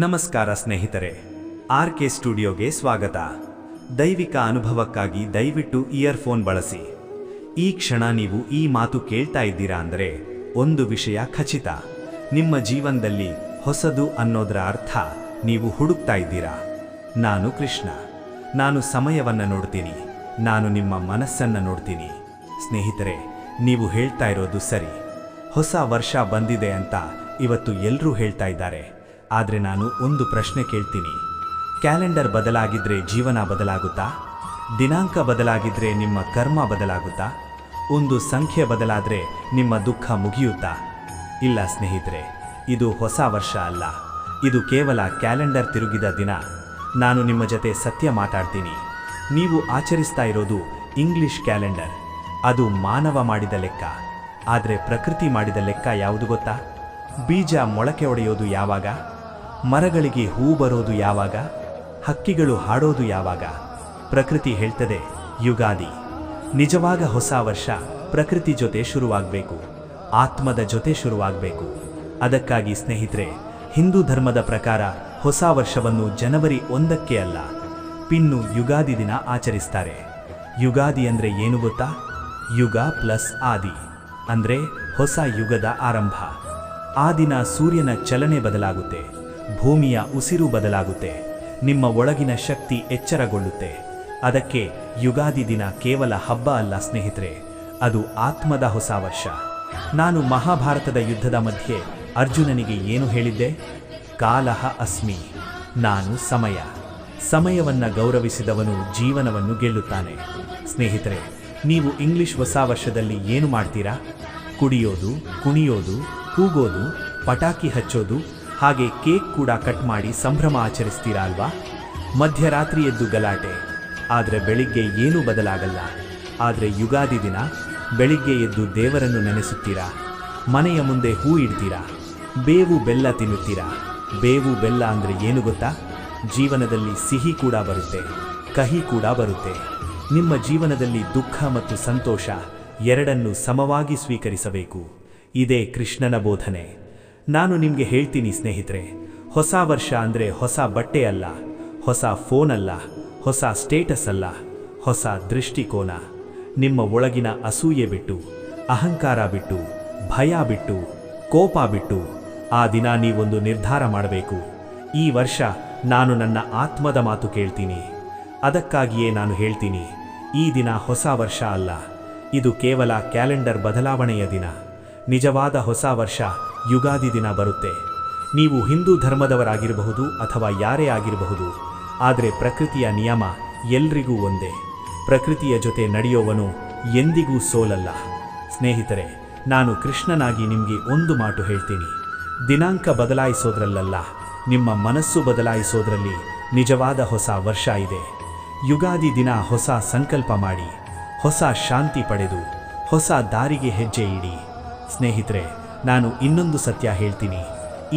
ನಮಸ್ಕಾರ ಸ್ನೇಹಿತರೆ, ಆರ್.ಕೆ. ಸ್ಟುಡಿಯೋಗೆ ಸ್ವಾಗತ. ದೈವಿಕ ಅನುಭವಕ್ಕಾಗಿ ದಯವಿಟ್ಟು ಇಯರ್ಫೋನ್ ಬಳಸಿ. ಈ ಕ್ಷಣ ನೀವು ಈ ಮಾತು ಕೇಳ್ತಾ ಇದ್ದೀರಾ ಅಂದರೆ ಒಂದು ವಿಷಯ ಖಚಿತ, ನಿಮ್ಮ ಜೀವನದಲ್ಲಿ ಹೊಸದು ಅನ್ನೋದರ ಅರ್ಥ ನೀವು ಹುಡುಕ್ತಾ ಇದ್ದೀರಾ. ನಾನು ಕೃಷ್ಣ. ನಾನು ಸಮಯವನ್ನು ನೋಡ್ತೀನಿ, ನಾನು ನಿಮ್ಮ ಮನಸ್ಸನ್ನು ನೋಡ್ತೀನಿ. ಸ್ನೇಹಿತರೆ, ನೀವು ಹೇಳ್ತಾ ಇರೋದು ಸರಿ. ಹೊಸ ವರ್ಷ ಬಂದಿದೆ ಅಂತ ಇವತ್ತು ಎಲ್ಲರೂ ಹೇಳ್ತಾ ಇದ್ದಾರೆ. ಆದರೆ ನಾನು ಒಂದು ಪ್ರಶ್ನೆ ಕೇಳ್ತೀನಿ, ಕ್ಯಾಲೆಂಡರ್ ಬದಲಾಗಿದ್ರೆ ಜೀವನ ಬದಲಾಗುತ್ತಾ? ದಿನಾಂಕ ಬದಲಾಗಿದ್ರೆ ನಿಮ್ಮ ಕರ್ಮ ಬದಲಾಗುತ್ತಾ? ಒಂದು ಸಂಖ್ಯೆ ಬದಲಾದರೆ ನಿಮ್ಮ ದುಃಖ ಮುಗಿಯುತ್ತಾ? ಇಲ್ಲ ಸ್ನೇಹಿತರೆ, ಇದು ಹೊಸ ವರ್ಷ ಅಲ್ಲ, ಇದು ಕೇವಲ ಕ್ಯಾಲೆಂಡರ್ ತಿರುಗಿದ ದಿನ. ನಾನು ನಿಮ್ಮ ಜೊತೆ ಸತ್ಯ ಮಾತಾಡ್ತೀನಿ. ನೀವು ಆಚರಿಸ್ತಾ ಇರೋದು ಇಂಗ್ಲಿಷ್ ಕ್ಯಾಲೆಂಡರ್, ಅದು ಮಾನವ ಮಾಡಿದ ಲೆಕ್ಕ. ಆದರೆ ಪ್ರಕೃತಿ ಮಾಡಿದ ಲೆಕ್ಕ ಯಾವುದು ಗೊತ್ತಾ? ಬೀಜ ಮೊಳಕೆ ಒಡೆಯೋದು ಯಾವಾಗ? ಮರಗಳಿಗೆ ಹೂ ಬರೋದು ಯಾವಾಗ? ಹಕ್ಕಿಗಳು ಹಾಡೋದು ಯಾವಾಗ? ಪ್ರಕೃತಿ ಹೇಳ್ತದೆ ಯುಗಾದಿ. ನಿಜವಾಗ ಹೊಸ ವರ್ಷ ಪ್ರಕೃತಿ ಜೊತೆ ಶುರುವಾಗಬೇಕು, ಆತ್ಮದ ಜೊತೆ ಶುರುವಾಗಬೇಕು. ಅದಕ್ಕಾಗಿ ಸ್ನೇಹಿತರೆ, ಹಿಂದೂ ಧರ್ಮದ ಪ್ರಕಾರ ಹೊಸ ವರ್ಷವನ್ನು ಜನವರಿ 1ಕ್ಕೆ ಅಲ್ಲ, ಪಿನ್ನು ಯುಗಾದಿ ದಿನ ಆಚರಿಸ್ತಾರೆ. ಯುಗಾದಿ ಅಂದರೆ ಏನು ಗೊತ್ತಾ? ಯುಗ ಪ್ಲಸ್ ಆದಿ ಅಂದರೆ ಹೊಸ ಯುಗದ ಆರಂಭ. ಆ ದಿನ ಸೂರ್ಯನ ಚಲನೆ ಬದಲಾಗುತ್ತೆ, ಭೂಮಿಯ ಉಸಿರು ಬದಲಾಗುತ್ತೆ, ನಿಮ್ಮ ಒಳಗಿನ ಶಕ್ತಿ ಎಚ್ಚರಗೊಳ್ಳುತ್ತೆ. ಅದಕ್ಕೆ ಯುಗಾದಿ ದಿನ ಕೇವಲ ಹಬ್ಬ ಅಲ್ಲ ಸ್ನೇಹಿತರೆ, ಅದು ಆತ್ಮದ ಹೊಸ ವರ್ಷ. ನಾನು ಮಹಾಭಾರತದ ಯುದ್ಧದ ಮಧ್ಯೆ ಅರ್ಜುನನಿಗೆ ಏನು ಹೇಳಿದ್ದೆ? ಕಾಲಃ ಅಸ್ಮಿ, ನಾನು ಸಮಯ. ಸಮಯವನ್ನು ಗೌರವಿಸಿದವನು ಜೀವನವನ್ನು ಗೆಲ್ಲುತ್ತಾನೆ. ಸ್ನೇಹಿತರೆ, ನೀವು ಇಂಗ್ಲಿಷ್ ಹೊಸ ವರ್ಷದಲ್ಲಿ ಏನು ಮಾಡ್ತೀರಾ? ಕುಡಿಯೋದು, ಕುಣಿಯೋದು, ಕೂಗೋದು, ಪಟಾಕಿ ಹಚ್ಚೋದು, ಹಾಗೆ ಕೇಕ್ ಕೂಡ ಕಟ್ ಮಾಡಿ ಸಂಭ್ರಮ ಆಚರಿಸ್ತೀರಾ ಅಲ್ವಾ? ಮಧ್ಯರಾತ್ರಿ ಎದ್ದು ಗಲಾಟೆ, ಆದರೆ ಬೆಳಿಗ್ಗೆ ಏನೂ ಬದಲಾಗಲ್ಲ. ಆದರೆ ಯುಗಾದಿ ದಿನ ಬೆಳಿಗ್ಗೆ ಎದ್ದು ದೇವರನ್ನು ನೆನೆಸುತ್ತೀರಾ, ಮನೆಯ ಮುಂದೆ ಹೂ ಇಡ್ತೀರಾ, ಬೇವು ಬೆಲ್ಲ ತಿನ್ನುತ್ತೀರಾ. ಬೇವು ಬೆಲ್ಲ ಅಂದರೆ ಏನು ಗೊತ್ತಾ? ಜೀವನದಲ್ಲಿ ಸಿಹಿ ಕೂಡ ಬರುತ್ತೆ, ಕಹಿ ಕೂಡ ಬರುತ್ತೆ. ನಿಮ್ಮ ಜೀವನದಲ್ಲಿ ದುಃಖ ಮತ್ತು ಸಂತೋಷ ಎರಡನ್ನೂ ಸಮವಾಗಿ ಸ್ವೀಕರಿಸಬೇಕು. ಇದೇ ಕೃಷ್ಣನ ಬೋಧನೆ. ನಾನು ನಿಮಗೆ ಹೇಳ್ತೀನಿ ಸ್ನೇಹಿತರೆ, ಹೊಸ ವರ್ಷ ಅಂದರೆ ಹೊಸ ಬಟ್ಟೆ ಅಲ್ಲ, ಹೊಸ ಫೋನ್ ಅಲ್ಲ, ಹೊಸ ಸ್ಟೇಟಸ್ ಅಲ್ಲ, ಹೊಸ ದೃಷ್ಟಿಕೋನ. ನಿಮ್ಮ ಒಳಗಿನ ಅಸೂಯೆ ಬಿಟ್ಟು, ಅಹಂಕಾರ ಬಿಟ್ಟು, ಭಯ ಬಿಟ್ಟು, ಕೋಪ ಬಿಟ್ಟು ಆ ದಿನ ನೀವೊಂದು ನಿರ್ಧಾರ ಮಾಡಬೇಕು. ಈ ವರ್ಷ ನಾನು ನನ್ನ ಆತ್ಮದ ಮಾತು ಕೇಳ್ತೀನಿ. ಅದಕ್ಕಾಗಿಯೇ ನಾನು ಹೇಳ್ತೀನಿ, ಈ ದಿನ ಹೊಸ ವರ್ಷ ಅಲ್ಲ, ಇದು ಕೇವಲ ಕ್ಯಾಲೆಂಡರ್ ಬದಲಾವಣೆಯ ದಿನ. ನಿಜವಾದ ಹೊಸ ವರ್ಷ ಯುಗಾದಿ ದಿನ ಬರುತ್ತೆ. ನೀವು ಹಿಂದೂ ಧರ್ಮದವರಾಗಿರಬಹುದು ಅಥವಾ ಯಾರೇ ಆಗಿರಬಹುದು, ಆದರೆ ಪ್ರಕೃತಿಯ ನಿಯಮ ಎಲ್ರಿಗೂ ಒಂದೇ. ಪ್ರಕೃತಿಯ ಜೊತೆ ನಡೆಯೋವನು ಎಂದಿಗೂ ಸೋಲಲ್ಲ. ಸ್ನೇಹಿತರೆ, ನಾನು ಕೃಷ್ಣನಾಗಿ ನಿಮಗೆ ಒಂದು ಮಾತು ಹೇಳ್ತೀನಿ, ದಿನಾಂಕ ಬದಲಾಯಿಸೋದ್ರಲ್ಲ, ನಿಮ್ಮ ಮನಸ್ಸು ಬದಲಾಯಿಸೋದ್ರಲ್ಲಿ ನಿಜವಾದ ಹೊಸ ವರ್ಷ ಇದೆ. ಯುಗಾದಿ ದಿನ ಹೊಸ ಸಂಕಲ್ಪ ಮಾಡಿ, ಹೊಸ ಶಾಂತಿ ಪಡೆದು, ಹೊಸ ದಾರಿಗೆ ಹೆಜ್ಜೆ ಇಡಿ. ಸ್ನೇಹಿತರೆ, ನಾನು ಇನ್ನೊಂದು ಸತ್ಯ ಹೇಳ್ತೀನಿ.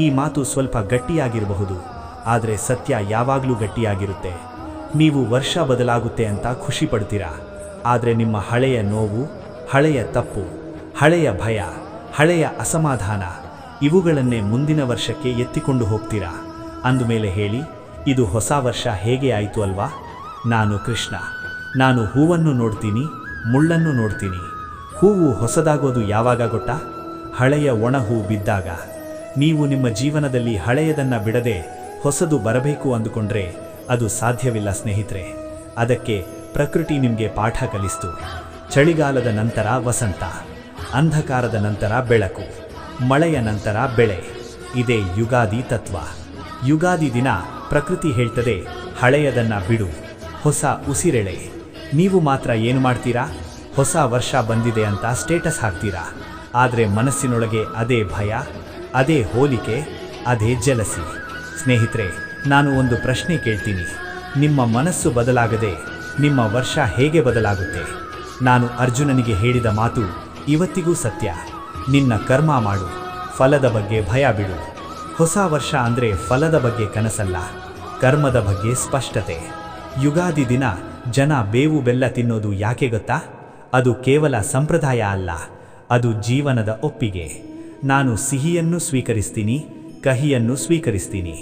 ಈ ಮಾತು ಸ್ವಲ್ಪ ಗಟ್ಟಿಯಾಗಿರಬಹುದು, ಆದರೆ ಸತ್ಯ ಯಾವಾಗಲೂ ಗಟ್ಟಿಯಾಗಿರುತ್ತೆ. ನೀವು ವರ್ಷ ಬದಲಾಗುತ್ತೆ ಅಂತ ಖುಷಿ ಪಡ್ತೀರಾ, ಆದರೆ ನಿಮ್ಮ ಹಳೆಯ ನೋವು, ಹಳೆಯ ತಪ್ಪು, ಹಳೆಯ ಭಯ, ಹಳೆಯ ಅಸಮಾಧಾನ ಇವುಗಳನ್ನೇ ಮುಂದಿನ ವರ್ಷಕ್ಕೆ ಎತ್ತಿಕೊಂಡು ಹೋಗ್ತೀರಾ. ಅಂದಮೇಲೆ ಹೇಳಿ, ಇದು ಹೊಸ ವರ್ಷ ಹೇಗೆ ಆಯಿತು ಅಲ್ವಾ? ನಾನು ಕೃಷ್ಣ. ನಾನು ಹೂವನ್ನು ನೋಡ್ತೀನಿ, ಮುಳ್ಳನ್ನು ನೋಡ್ತೀನಿ. ಹೂವು ಹೊಸದಾಗೋದು ಯಾವಾಗ ಗೊತ್ತಾ? ಹಳೆಯ ಒಣ ಹೂ ಬಿದ್ದಾಗ. ನೀವು ನಿಮ್ಮ ಜೀವನದಲ್ಲಿ ಹಳೆಯದನ್ನು ಬಿಡದೆ ಹೊಸದು ಬರಬೇಕು ಅಂದುಕೊಂಡ್ರೆ ಅದು ಸಾಧ್ಯವಿಲ್ಲ ಸ್ನೇಹಿತರೆ. ಅದಕ್ಕೆ ಪ್ರಕೃತಿ ನಿಮಗೆ ಪಾಠ ಕಲಿಸ್ತು. ಚಳಿಗಾಲದ ನಂತರ ವಸಂತ, ಅಂಧಕಾರದ ನಂತರ ಬೆಳಕು, ಮಳೆಯ ನಂತರ ಬೆಳೆ. ಇದೇ ಯುಗಾದಿ ತತ್ವ. ಯುಗಾದಿ ದಿನ ಪ್ರಕೃತಿ ಹೇಳ್ತದೆ, ಹಳೆಯದನ್ನು ಬಿಡು, ಹೊಸ ಉಸಿರೆಳೆ. ನೀವು ಮಾತ್ರ ಏನು ಮಾಡ್ತೀರಾ? ಹೊಸ ವರ್ಷ ಬಂದಿದೆ ಅಂತ ಸ್ಟೇಟಸ್ ಹಾಕ್ತೀರಾ, ಆದರೆ ಮನಸ್ಸಿನೊಳಗೆ ಅದೇ ಭಯ, ಅದೇ ಹೋಲಿಕೆ, ಅದೇ ಜಲಸಿ. ಸ್ನೇಹಿತರೆ, ನಾನು ಒಂದು ಪ್ರಶ್ನೆ ಕೇಳ್ತೀನಿ, ನಿಮ್ಮ ಮನಸ್ಸು ಬದಲಾಗದೆ ನಿಮ್ಮ ವರ್ಷ ಹೇಗೆ ಬದಲಾಗುತ್ತೆ? ನಾನು ಅರ್ಜುನನಿಗೆ ಹೇಳಿದ ಮಾತು ಇವತ್ತಿಗೂ ಸತ್ಯ. ನಿನ್ನ ಕರ್ಮ ಮಾಡು, ಫಲದ ಬಗ್ಗೆ ಭಯ ಬಿಡು. ಹೊಸ ವರ್ಷ ಅಂದರೆ ಫಲದ ಬಗ್ಗೆ ಕನಸಲ್ಲ, ಕರ್ಮದ ಬಗ್ಗೆ ಸ್ಪಷ್ಟತೆ. ಯುಗಾದಿ ದಿನ ಜನ ಬೇವು ಬೆಲ್ಲ ತಿನ್ನೋದು ಯಾಕೆ ಗೊತ್ತಾ? ಅದು ಕೇವಲ ಸಂಪ್ರದಾಯ ಅಲ್ಲ, ಅದು ಜೀವನದ ಒಪ್ಪಿಗೆ. ನಾನು ಸಿಹಿಯನ್ನು ಸ್ವೀಕರಿಸ್ತೀನಿ, ಕಹಿಯನ್ನು ಸ್ವೀಕರಿಸ್ತೀನಿ.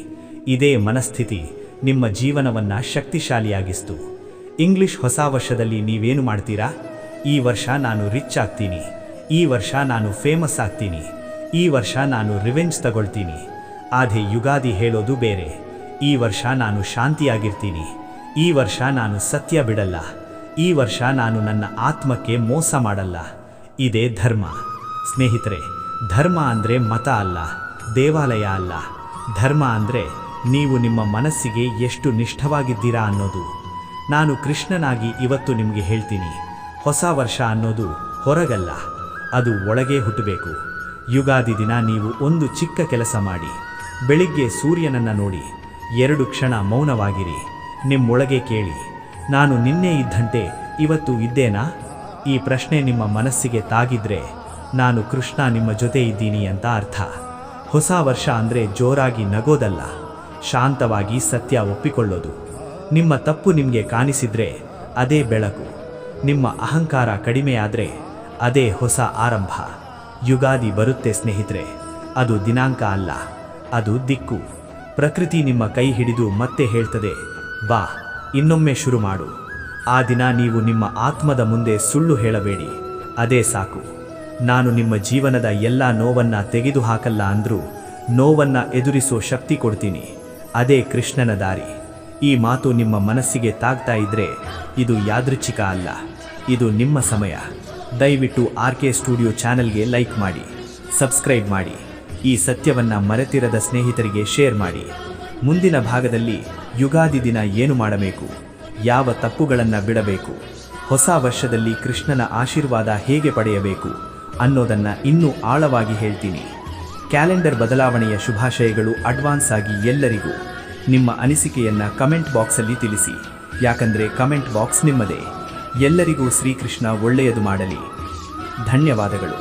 ಇದೇ ಮನಸ್ಥಿತಿ ನಿಮ್ಮ ಜೀವನವನ್ನು ಶಕ್ತಿಶಾಲಿಯಾಗಿಸ್ತು. ಇಂಗ್ಲಿಷ್ ಹೊಸ ವರ್ಷದಲ್ಲಿ ನೀವೇನು ಮಾಡ್ತೀರಾ? ಈ ವರ್ಷ ನಾನು ರಿಚ್ ಆಗ್ತೀನಿ, ಈ ವರ್ಷ ನಾನು ಫೇಮಸ್ ಆಗ್ತೀನಿ, ಈ ವರ್ಷ ನಾನು ರಿವೆಂಜ್ ತಗೊಳ್ತೀನಿ. ಆದ್ರೆ ಯುಗಾದಿ ಹೇಳೋದು ಬೇರೆ. ಈ ವರ್ಷ ನಾನು ಶಾಂತಿಯಾಗಿರ್ತೀನಿ, ಈ ವರ್ಷ ನಾನು ಸತ್ಯ ಬಿಡಲ್ಲ, ಈ ವರ್ಷ ನಾನು ನನ್ನ ಆತ್ಮಕ್ಕೆ ಮೋಸ ಮಾಡಲ್ಲ. ಇದೇ ಧರ್ಮ. ಸ್ನೇಹಿತರೆ, ಧರ್ಮ ಅಂದರೆ ಮತ ಅಲ್ಲ, ದೇವಾಲಯ ಅಲ್ಲ. ಧರ್ಮ ಅಂದರೆ ನೀವು ನಿಮ್ಮ ಮನಸ್ಸಿಗೆ ಎಷ್ಟು ನಿಷ್ಠವಾಗಿದ್ದೀರಾ ಅನ್ನೋದು. ನಾನು ಕೃಷ್ಣನಾಗಿ ಇವತ್ತು ನಿಮಗೆ ಹೇಳ್ತೀನಿ, ಹೊಸ ವರ್ಷ ಅನ್ನೋದು ಹೊರಗಲ್ಲ, ಅದು ಒಳಗೆ ಹುಟ್ಟಬೇಕು. ಯುಗಾದಿ ದಿನ ನೀವು ಒಂದು ಚಿಕ್ಕ ಕೆಲಸ ಮಾಡಿ. ಬೆಳಿಗ್ಗೆ ಸೂರ್ಯನನ್ನು ನೋಡಿ 2 ಕ್ಷಣ ಮೌನವಾಗಿರಿ. ನಿಮ್ಮೊಳಗೆ ಕೇಳಿ, ನಾನು ನಿನ್ನೆ ಇದ್ದಂತೆ ಇವತ್ತು ಇದ್ದೇನಾ? ಈ ಪ್ರಶ್ನೆ ನಿಮ್ಮ ಮನಸ್ಸಿಗೆ ತಾಗಿದ್ರೆ ನಾನು ಕೃಷ್ಣ ನಿಮ್ಮ ಜೊತೆ ಇದ್ದೀನಿ ಅಂತ ಅರ್ಥ. ಹೊಸ ವರ್ಷ ಅಂದರೆ ಜೋರಾಗಿ ನಗೋದಲ್ಲ, ಶಾಂತವಾಗಿ ಸತ್ಯ ಒಪ್ಪಿಕೊಳ್ಳೋದು. ನಿಮ್ಮ ತಪ್ಪು ನಿಮಗೆ ಕಾಣಿಸಿದ್ರೆ ಅದೇ ಬೆಳಕು, ನಿಮ್ಮ ಅಹಂಕಾರ ಕಡಿಮೆಯಾದರೆ ಅದೇ ಹೊಸ ಆರಂಭ. ಯುಗಾದಿ ಬರುತ್ತೆ ಸ್ನೇಹಿತರೆ, ಅದು ದಿನಾಂಕ ಅಲ್ಲ, ಅದು ದಿಕ್ಕು. ಪ್ರಕೃತಿ ನಿಮ್ಮ ಕೈ ಹಿಡಿದು ಮತ್ತೆ ಹೇಳ್ತದೆ, ಬಾ ಇನ್ನೊಮ್ಮೆ ಶುರು ಮಾಡು. ಆ ದಿನ ನೀವು ನಿಮ್ಮ ಆತ್ಮದ ಮುಂದೆ ಸುಳ್ಳು ಹೇಳಬೇಡಿ, ಅದೇ ಸಾಕು. ನಾನು ನಿಮ್ಮ ಜೀವನದ ಎಲ್ಲ ನೋವನ್ನು ತೆಗೆದುಹಾಕಲ್ಲ ಅಂದರೂ ನೋವನ್ನು ಎದುರಿಸೋ ಶಕ್ತಿ ಕೊಡ್ತೀನಿ, ಅದೇ ಕೃಷ್ಣನ ದಾರಿ. ಈ ಮಾತು ನಿಮ್ಮ ಮನಸ್ಸಿಗೆ ತಾಗ್ತಾ ಇದ್ರೆ ಇದು ಯಾದೃಚ್ಛಿಕ ಅಲ್ಲ, ಇದು ನಿಮ್ಮ ಸಮಯ. ದಯವಿಟ್ಟು RK ಸ್ಟುಡಿಯೋ ಚಾನೆಲ್ಗೆ ಲೈಕ್ ಮಾಡಿ, ಸಬ್ಸ್ಕ್ರೈಬ್ ಮಾಡಿ. ಈ ಸತ್ಯವನ್ನು ಮರೆತಿರದ ಸ್ನೇಹಿತರಿಗೆ ಶೇರ್ ಮಾಡಿ. ಮುಂದಿನ ಭಾಗದಲ್ಲಿ ಯುಗಾದಿ ದಿನ ಏನು ಮಾಡಬೇಕು, ಯಾವ ತಪ್ಪುಗಳನ್ನು ಬಿಡಬೇಕು, ಹೊಸ ವರ್ಷದಲ್ಲಿ ಕೃಷ್ಣನ ಆಶೀರ್ವಾದ ಹೇಗೆ ಪಡೆಯಬೇಕು ಅನ್ನೋದನ್ನು ಇನ್ನೂ ಆಳವಾಗಿ ಹೇಳ್ತೀನಿ. ಕ್ಯಾಲೆಂಡರ್ ಬದಲಾವಣೆಯ ಶುಭಾಶಯಗಳು ಅಡ್ವಾನ್ಸ್ ಆಗಿ ಎಲ್ಲರಿಗೂ. ನಿಮ್ಮ ಅನಿಸಿಕೆಯನ್ನು ಕಮೆಂಟ್ ಬಾಕ್ಸಲ್ಲಿ ತಿಳಿಸಿ, ಯಾಕಂದರೆ ಕಮೆಂಟ್ ಬಾಕ್ಸ್ ನಿಮ್ಮದೇ. ಎಲ್ಲರಿಗೂ ಶ್ರೀಕೃಷ್ಣ ಒಳ್ಳೆಯದು ಮಾಡಲಿ. ಧನ್ಯವಾದಗಳು.